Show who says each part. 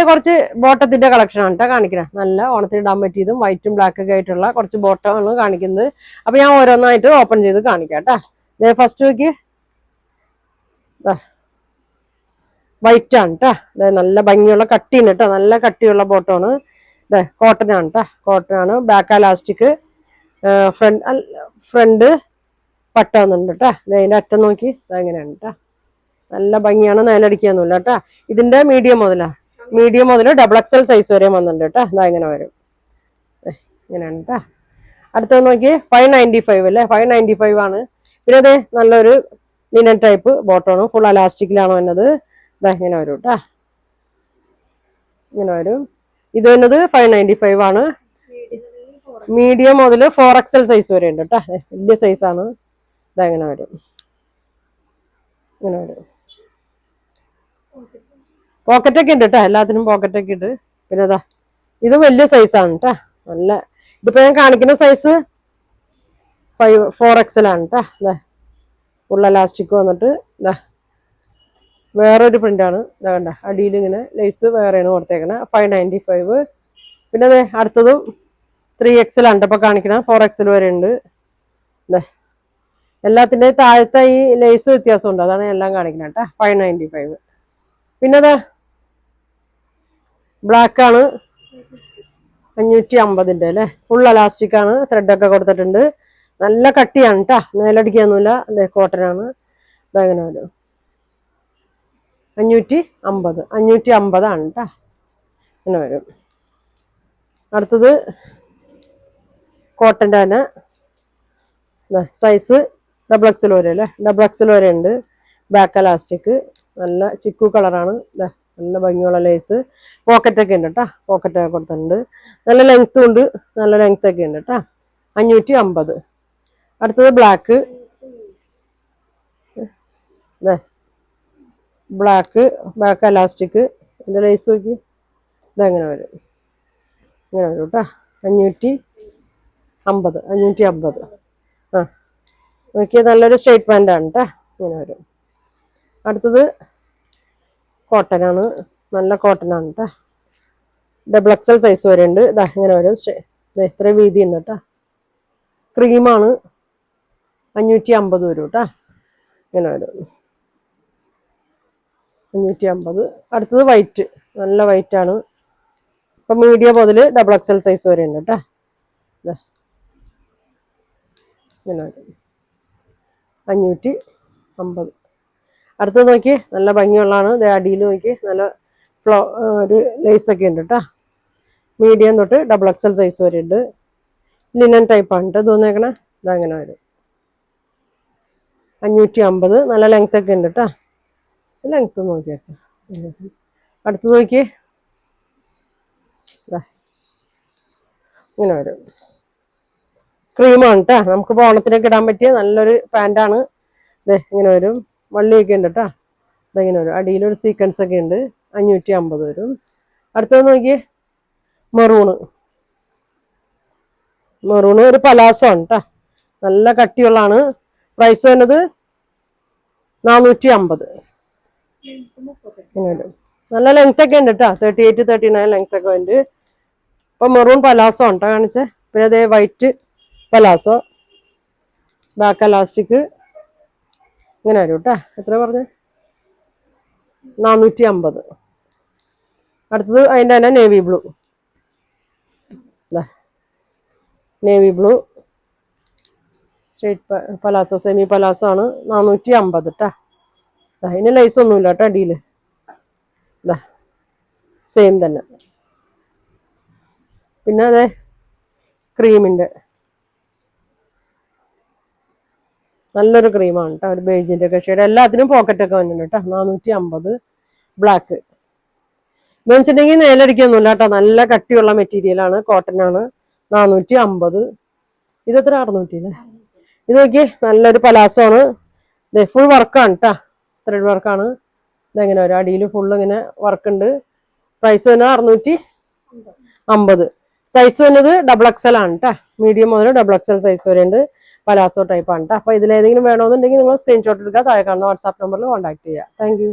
Speaker 1: കുറച്ച് ബോട്ടത്തിന്റെ കളക്ഷൻ ആണ് കേട്ടോ കാണിക്കുന്നത്. നല്ല ഓണത്തിന് ഇടാൻ പറ്റിയതും വൈറ്റും ബ്ലാക്ക് ഒക്കെ ആയിട്ടുള്ള കുറച്ച് ബോട്ടമാണ് കാണിക്കുന്നത്. അപ്പൊ ഞാൻ ഓരോന്നായിട്ട് ഓപ്പൺ ചെയ്ത് കാണിക്കാം കേട്ടോ. ഫസ്റ്റ് നോക്കി വൈറ്റ് ആണ് കേട്ടോ. നല്ല ഭംഗിയുള്ള കട്ടിയാണ് കേട്ടോ. നല്ല കട്ടിയുള്ള ബോട്ടമാണ്. കോട്ടൺ ആണ് കേട്ടോ. കോട്ടൺ ആണ്. ബാക്ക് അലാസ്റ്റിക്, ഫ്രണ്ട് പട്ട വന്നിട്ടുണ്ട് കേട്ടോ. അതിന്റെ അറ്റം നോക്കി എങ്ങനെയാണ് കേട്ടോ. നല്ല ഭംഗിയാണ്. നിലടിക്കൊന്നുമില്ല കേട്ടോ. ഇതിന്റെ മീഡിയം മുതൽ ഡബിൾ എക്സൽ സൈസ് വരെ വന്നിട്ടുണ്ട് കേട്ടോ. ഇങ്ങനെ വരും. ഇങ്ങനെയാണ് കേട്ടോ. അടുത്തത് നോക്കി 595 അല്ലേ. 595 ആണ്. പിന്നെ അതെ നല്ലൊരു ലിനൻ ടൈപ്പ് ബോട്ടമാണ്. ഫുൾ അലാസ്റ്റിക്കിലാണ് വന്നത്. ഇങ്ങനെ വരും കേട്ടോ. ഇങ്ങനെ വരും. ഇത് വന്നത് 595 ആണ്. മീഡിയം മുതൽ 4XL സൈസ് വരെ ഉണ്ട് കേട്ടോ. വലിയ സൈസാണ്. ഇങ്ങനെ വരും. ഇങ്ങനെ വരും. പോക്കറ്റൊക്കെ ഉണ്ട് കേട്ടോ. എല്ലാത്തിനും പോക്കറ്റൊക്കെ ഉണ്ട്. പിന്നെ ഇത് വലിയ സൈസാണ് കേട്ടോ. നല്ല ഇതിപ്പോ ഞാൻ കാണിക്കുന്ന സൈസ് 4XL ആണ് കേട്ടോ. ഫുൾ അലാസ്റ്റിക് വന്നിട്ട് വേറൊരു പ്രിന്റാണ്. കണ്ട അടിയിൽ ഇങ്ങനെ ലേസ് വേറെയാണ് കൊടുത്തേക്കണേ. 595. പിന്നെ അതെ അടുത്തതും 3XL ആണ് ഇപ്പൊ കാണിക്കണ. 4XL വരെ ഉണ്ട്. എല്ലാത്തിൻ്റെയും താഴത്തെ ഈ ലേസ് വ്യത്യാസമുണ്ട്. അതാണ് എല്ലാം കാണിക്കുന്നത് കേട്ടോ. 595. പിന്നെ അതെ ബ്ലാക്ക് ആണ് 550 അല്ലേ. ഫുൾ അലാസ്റ്റിക് ആണ്. ത്രെഡൊക്കെ കൊടുത്തിട്ടുണ്ട്. നല്ല കട്ടിയാണ് കേട്ടോ. മേലടിക്കൊന്നുമില്ല. അതെ കോട്ടൺ ആണ്. ഇതങ്ങനെ വരും. 550 ആണ് കേട്ടോ. ഇങ്ങനെ വരും. അടുത്തത് കോട്ടൻ്റെ തന്നെ സൈസ് ഡബിൾ എക്സൽ വരെ അല്ലേ. ഡബിൾ എക്സൽ വരെ ഉണ്ട്. ബാക്ക് അലാസ്റ്റിക് നല്ല ചിക്കു കളറാണ്. നല്ല ഭംഗിയുള്ള ലേസ്. പോക്കറ്റൊക്കെ ഉണ്ട് കേട്ടോ. പോക്കറ്റൊക്കെ കൊടുത്തിട്ടുണ്ട്. നല്ല ലെങ്ത്തും ഉണ്ട്. നല്ല ലെങ്ത് ഒക്കെ ഉണ്ട് കേട്ടോ. 550. അടുത്തത് ബ്ലാക്ക് ബാക്ക് അലാസ്റ്റിക്. ഇതിൻ്റെ ലേസ് നോക്കി ഇതെങ്ങനെ വരും. ഇങ്ങനെ വരും കേട്ടോ. 550. ആ നോക്കിയാൽ നല്ലൊരു സ്ട്രേറ്റ് പാൻ്റാണ് കേട്ടോ. ഇങ്ങനെ വരും. അടുത്തത് കോട്ടനാണ്. നല്ല കോട്ടനാണ് കേട്ടോ. ഡബിൾ എക്സൽ സൈസ് വരെ ഉണ്ട്. ഇങ്ങനെ വരും. ഇത്രയും വീതി ഉണ്ട് കേട്ടോ. ക്രീമാണ്. 550 വരും കേട്ടോ. ഇങ്ങനെ വരും. 550. അടുത്തത് വൈറ്റ്. നല്ല വൈറ്റ് ആണ്. ഇപ്പം മീഡിയം മുതൽ ഡബിൾ എക്സൽ സൈസ് വരെ ഉണ്ട് കേട്ടോ. ഇങ്ങനെ വരും. 550. അടുത്തത് നോക്കി നല്ല ഭംഗിയുള്ളതാണ്. അടിയിൽ നോക്കി നല്ല ഒരു ലേസൊക്കെ ഉണ്ട് കേട്ടോ. മീഡിയം തൊട്ട് ഡബിൾ എക്സൽ സൈസ് വരെ ഉണ്ട്. ലിനൻ ടൈപ്പാണ് കേട്ടോ തോന്നിയേക്കണേ. ഇതങ്ങനെ വരും. 550. നല്ല ലെങ്ത് ഒക്കെ ഉണ്ട് കേട്ടോ. ലെങ്ത് നോക്കിയേക്കാം. അടുത്ത് നോക്കി ഇങ്ങനെ വരും. ക്രീമാണ് കേട്ടോ. നമുക്ക് ഓണത്തിനൊക്കെ ഇടാൻ പറ്റിയ നല്ലൊരു പാൻ്റാണ്. ഇങ്ങനെ വരും. വള്ളിയൊക്കെ ഉണ്ട് കേട്ടോ. ഇതെങ്ങനെ വരും. അടിയിലൊരു സീക്വൻസ് ഒക്കെ ഉണ്ട്. 550 വരും. അടുത്തത് നോക്കിയേ മെറൂണ് ഒരു പലാസോ ആണ് കേട്ടോ. നല്ല കട്ടിയുള്ളതാണ്. പ്രൈസ് വരുന്നത് 450. ഇങ്ങനെ വരും. നല്ല ലെങ്ത് ഒക്കെ ഉണ്ട് കേട്ടോ. 38, 39 ലെങ്ത് ഒക്കെ ഉണ്ട്. ഇപ്പൊ മെറൂൺ പലാസോ ആണ് കേട്ടോ കാണിച്ചേ. പിന്നെ അതേ വൈറ്റ് പലാസോ, ബാക്ക് അലാസ്റ്റിക്. ഇങ്ങനെ വരും കേട്ടോ. എത്ര പറഞ്ഞേ? 450. അടുത്തത് അതിൻ്റെ തന്നെ navy blue straight palazzo, semi palazzo ആണ്. 450 കേട്ടോ. അതിന് ലൈസ് ഒന്നുമില്ല കേട്ടോ അടിയിൽ. സെയിം തന്നെ. പിന്നെ അതെ ക്രീമിൻ്റെ നല്ലൊരു ക്രീമാണ് കേട്ടോ. ഒരു ബേജിൻ്റെ ഒക്കെ ഷെയ്ഡ്. എല്ലാത്തിനും പോക്കറ്റൊക്കെ വന്നിട്ടുണ്ട് കേട്ടോ. 450. ബ്ലാക്ക് എന്ന് വെച്ചിട്ടുണ്ടെങ്കിൽ നേലടിക്കൊന്നുമില്ല കേട്ടോ. നല്ല കട്ടിയുള്ള മെറ്റീരിയലാണ്. കോട്ടൺ ആണ്. 450. ഇതെത്ര? 600 അല്ലേ. ഇത് നോക്കി നല്ലൊരു പലാസോ ആണ്. ഫുൾ വർക്കാണ് കേട്ടോ. ത്രെഡ് വർക്കാണ്. ഇതെങ്ങനെ വരും. അടിയിൽ ഫുള്ള് ഇങ്ങനെ വർക്ക് ഉണ്ട്. പ്രൈസ് വരുന്നത് 650. സൈസ് വരുന്നത് ഡബിൾ എക്സൽ ആണ് കേട്ടോ. മീഡിയം മുതൽ ഡബിൾ എക്സൽ സൈസ് വരെ ഉണ്ട്. പലാസോ ടൈപ്പാണ് കേട്ടോ. അപ്പോൾ ഇതിലേതെങ്കിലും വേണമെന്നുണ്ടെങ്കിൽ നിങ്ങൾ സ്ക്രീൻഷോട്ട് എടുക്കുക. താഴെ കാണുന്ന വാട്സാപ്പ് നമ്പറിൽ കോൺടാക്ട് ചെയ്യുക. Thank you.